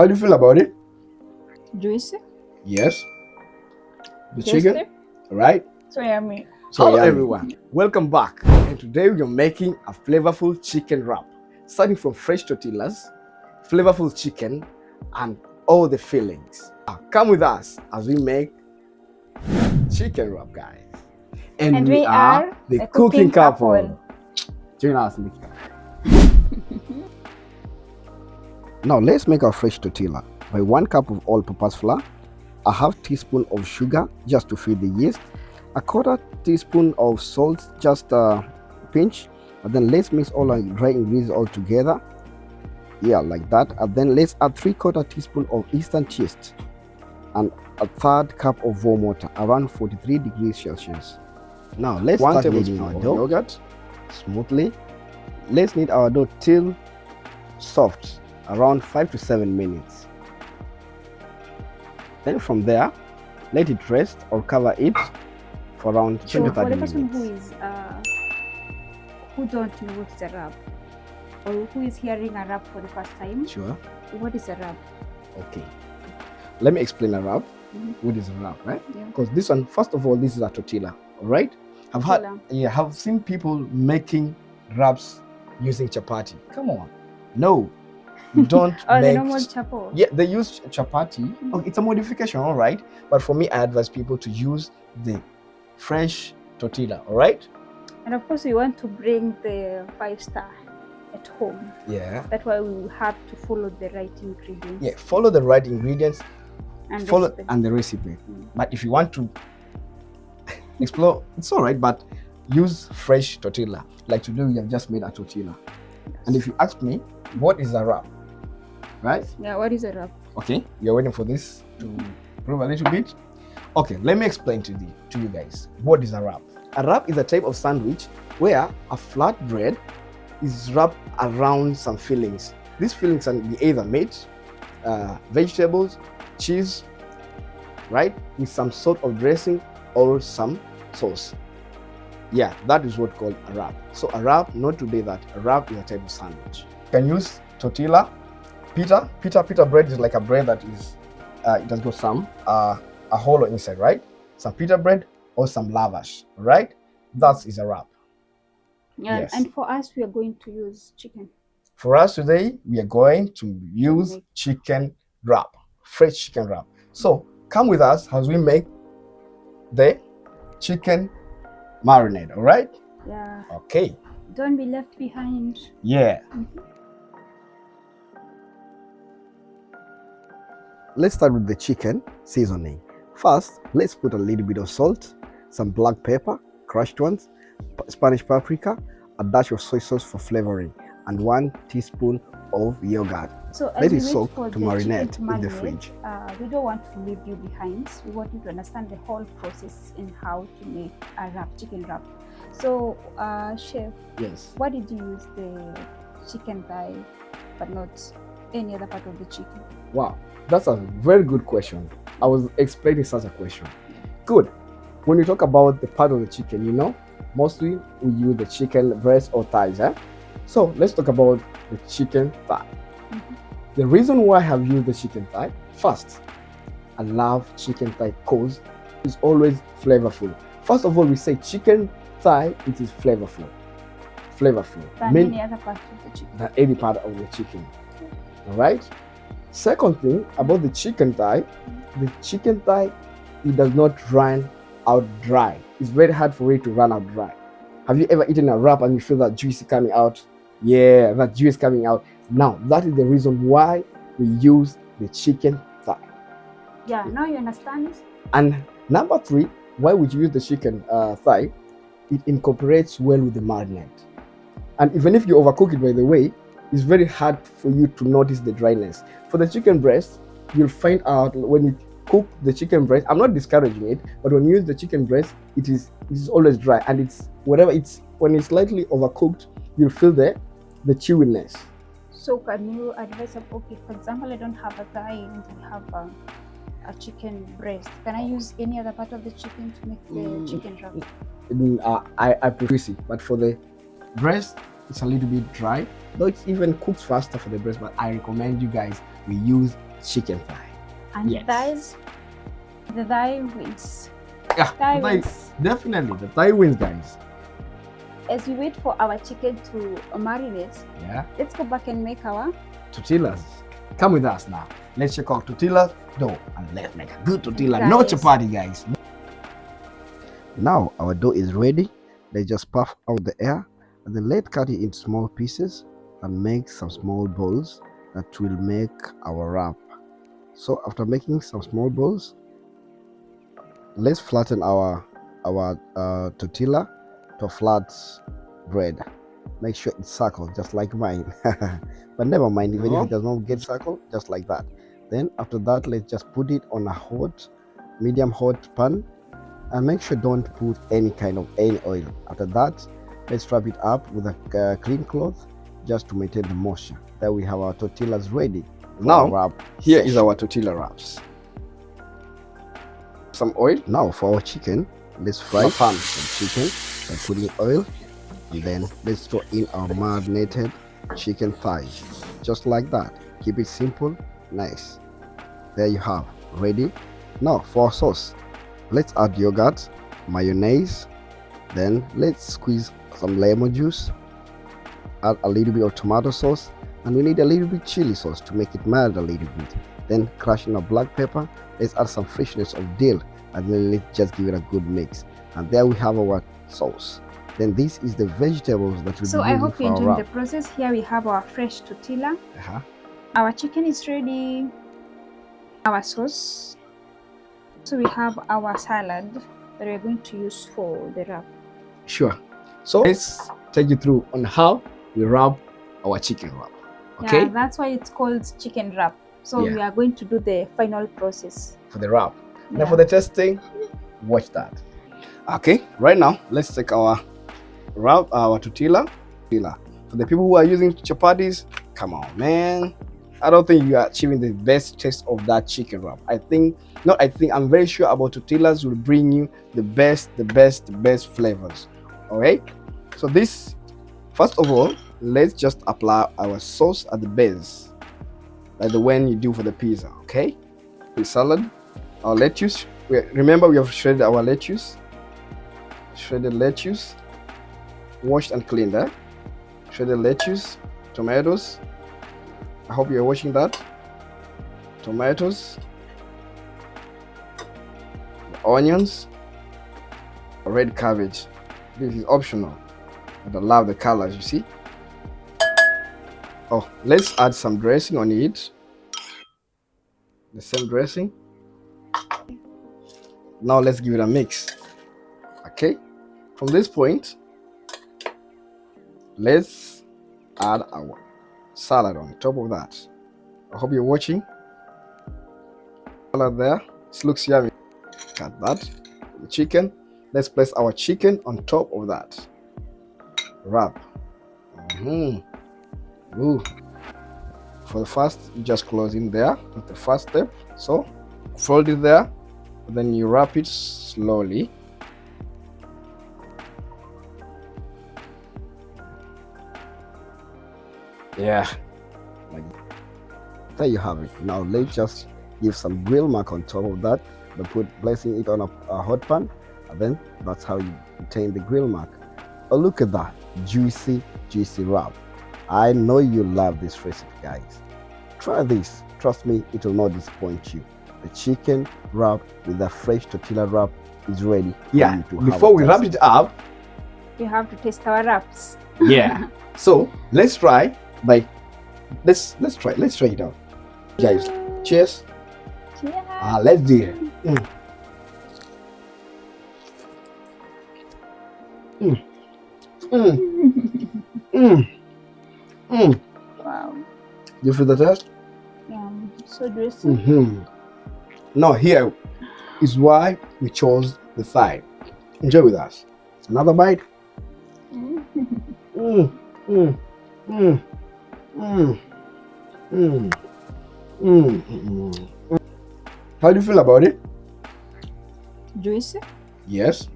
How do you feel about it? Juicy. Yes. The Tasty. chicken, right? So yummy. Hello everyone, welcome back. And today we are making a flavorful chicken wrap, starting from fresh tortillas, flavorful chicken, and all the fillings. Come with us as we make chicken wrap, guys. And we are the cooking couple. Join us in the kitchen. Now let's make our fresh tortilla. By 1 cup of all-purpose flour, a half teaspoon of sugar just to feed the yeast, a 1/4 teaspoon of salt, just a pinch, and then let's mix all our dry ingredients all together, like that. And then let's add 3/4 teaspoon of instant yeast and a 1/3 cup of warm water around 43 degrees Celsius. Now let's start kneading our dough yogurt smoothly. Let's knead our dough till soft, around 5 to 7 minutes. Then from there, let it rest or cover it for around 20 to 30 minutes. For the person who don't know what is a wrap, or who is hearing a wrap for the first time, Sure. What is a wrap? Okay. Let me explain a wrap. What is a wrap, right? Yeah. Because this one, first of all, this is a tortilla, all right? I've seen people making wraps using chapati. Come on. No. Don't Or make the normal chapo. Yeah, they use chapati. Okay, it's a modification, all right? But for me, I advise people to use the fresh tortilla, all right? And of course, we want to bring the 5-star at home. Yeah. That's why we have to follow the right ingredients. Yeah, follow the right ingredients And the recipe. But if you want to explore, it's all right, but use fresh tortilla. Like today, we have just made a tortilla. Yes. And if you ask me, what is a wrap? Right? Yeah, what is a wrap? Okay, you're waiting for this to prove a little bit. Okay, let me explain to you guys what is a wrap. A wrap is a type of sandwich where a flat bread is wrapped around some fillings. These fillings can be either meat, vegetables, cheese, right, with some sort of dressing or some sauce. Yeah, that is what called a wrap. So a wrap, not today that a wrap is a type of sandwich. You can use tortilla, pita bread is like a bread that is it has got some a hollow inside, right? Some pita bread or some lavash, right? That is a wrap. Yeah, Yes. and for us, we are going to use chicken. For us today, we are going to use chicken wrap, fresh chicken wrap. So come with us as we make the chicken marinade, all right? Yeah. Okay. Don't be left behind. Yeah. Let's start with the chicken seasoning. First, let's put a little bit of salt, some black pepper, crushed ones, Spanish paprika, a dash of soy sauce for flavoring, and 1 teaspoon of yogurt. So let it soak to marinate in the fridge. We don't want to leave you behind. We want you to understand the whole process in how to make a wrap, chicken wrap. So, chef, Yes. why did you use the chicken thigh but not any other part of the chicken? Wow, that's a very good question. I was expecting such a question. Good. When you talk about the part of the chicken, mostly we use the chicken breast or thighs. So let's talk about the chicken thigh. The reason why I have used the chicken thigh, first, I love chicken thigh because it's always flavorful. First of all, we say chicken thigh, it is flavorful. Than any other part of the chicken. Than any part of the chicken. All right? Second thing about the chicken thigh, it does not run out dry. It's very hard for it to run out dry. Have you ever eaten a wrap and you feel that juice coming out? Yeah, that juice coming out. Now, that is the reason why we use the chicken thigh. Yeah, now you understand. And number 3, why would you use the chicken thigh? It incorporates well with the marinade. And even if you overcook it, by the way, it's very hard for you to notice the dryness. For the chicken breast, you'll find out when you cook the chicken breast, I'm not discouraging it, but when you use the chicken breast, it is always dry, and when it's slightly overcooked, you'll feel the chewiness. So can you advise, okay, for example, I don't have a thigh and I have a chicken breast. Can I use any other part of the chicken to make the chicken wrap? I prefer it, but for the breast, it's a little bit dry, though it even cooks faster for the breast. But I recommend you guys we use chicken thigh. And Yes. thighs, the thigh wins. Yeah, Thigh the thigh, wins. definitely the thigh wins, guys. As we wait for our chicken to marinate, Yeah, let's go back and make our tortillas. Come with us now. Let's check out tortilla dough and let's make a good tortilla. No Guys. chapati, guys. Now our dough is ready. Let's just puff out the air and then let's cut it into small pieces and make some small balls that will make our wrap. So after making some small balls, let's flatten our tortilla to a flat bread. Make sure it's circle just like mine. But never mind, even if it does not get circle, just like that. Then after that, let's just put it on a hot, medium hot pan and make sure don't put any oil. After that, let's wrap it up with a clean cloth just to maintain the moisture. There we have our tortillas ready. Now here is our tortilla wraps. Some oil. Now for our chicken, let's fry some chicken by putting oil, and then let's throw in our marinated chicken thighs just like that. Keep it simple, nice. There you have, ready. Now for our sauce, let's add yogurt, mayonnaise, then let's squeeze some lemon juice, add a little bit of tomato sauce, and we need a little bit chili sauce to make it mild a little bit. Then crush in a black pepper. Let's add some freshness of dill, and then let's just give it a good mix. And there we have our sauce. Then this is the vegetables that we So I hope you're enjoying the process. Here we have our fresh tortilla. Our chicken is ready. Our sauce. So we have our salad that we're going to use for the wrap. Sure. So let's take you through on how we wrap our chicken wrap. Okay. Yeah, that's why it's called chicken wrap. So we are going to do the final process for the wrap. Now for the testing, watch that. Okay, right now let's take our wrap, our tortilla. For the people who are using chapatis, come on, man. I don't think you are achieving the best taste of that chicken wrap. I'm very sure about tortillas will bring you the best flavors. Alright, so this, first of all, let's just apply our sauce at the base, like the one you do for the pizza. Okay, the salad, our lettuce. Remember, we have shredded our lettuce, washed and cleaned. Shredded lettuce, tomatoes. I hope you're watching that. Tomatoes, the onions, red cabbage. This is optional, but I love the colors, you see. Oh, let's add some dressing on it. The same dressing. Now let's give it a mix. Okay, from this point, let's add our salad on top of that. I hope you're watching. Salad there. This looks yummy. Cut that. The chicken. Let's place our chicken on top of that. Wrap. Ooh. For the first, you just close in there with the first step. So fold it there, then you wrap it slowly. Yeah, like there you have it. Now let's just give some grill mark on top of that, then placing it on a hot pan, and then that's how you obtain the grill mark. Oh, look at that juicy wrap. I know you love this recipe, guys. Try this. Trust me, it will not disappoint you. The chicken wrap with the fresh tortilla wrap is ready. Yeah. Before we wrap it up, we have to taste our wraps. Yeah. So let's try. Let's try it out, guys. Cheers. Cheers. Let's do it. Wow. You feel the taste? Yeah, so juicy. Now here is why we chose the thigh. Enjoy with us. Another bite. How do you feel about it? Juicy. Yes.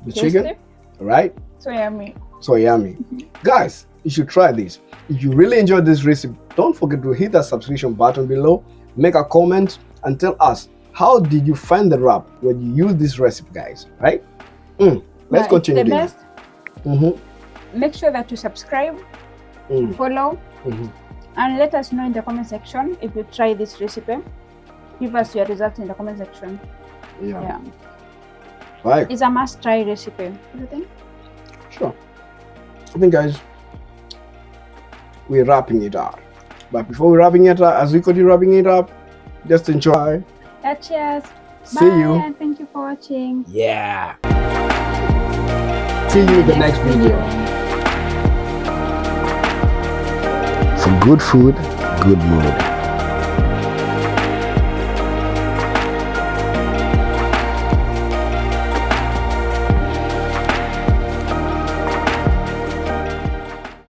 The Tasty. chicken, right? So yummy. So yummy. Guys, you should try this. if you really enjoyed this recipe, don't forget to hit that subscription button below, make a comment, and tell us how did you find the wrap when you use this recipe, guys. Right? Let's continue. The best. Make sure that you subscribe, follow, and let us know in the comment section if you try this recipe. Give us your results in the comment section. Yeah. Right. It's a must-try recipe. Do you think? Sure. I think, guys, we're wrapping it up. But before we're wrapping it up, as we continue wrapping it up, just enjoy. Yeah, cheers. See you. And thank you for watching. Yeah. See you in the next video. For good food, good mood.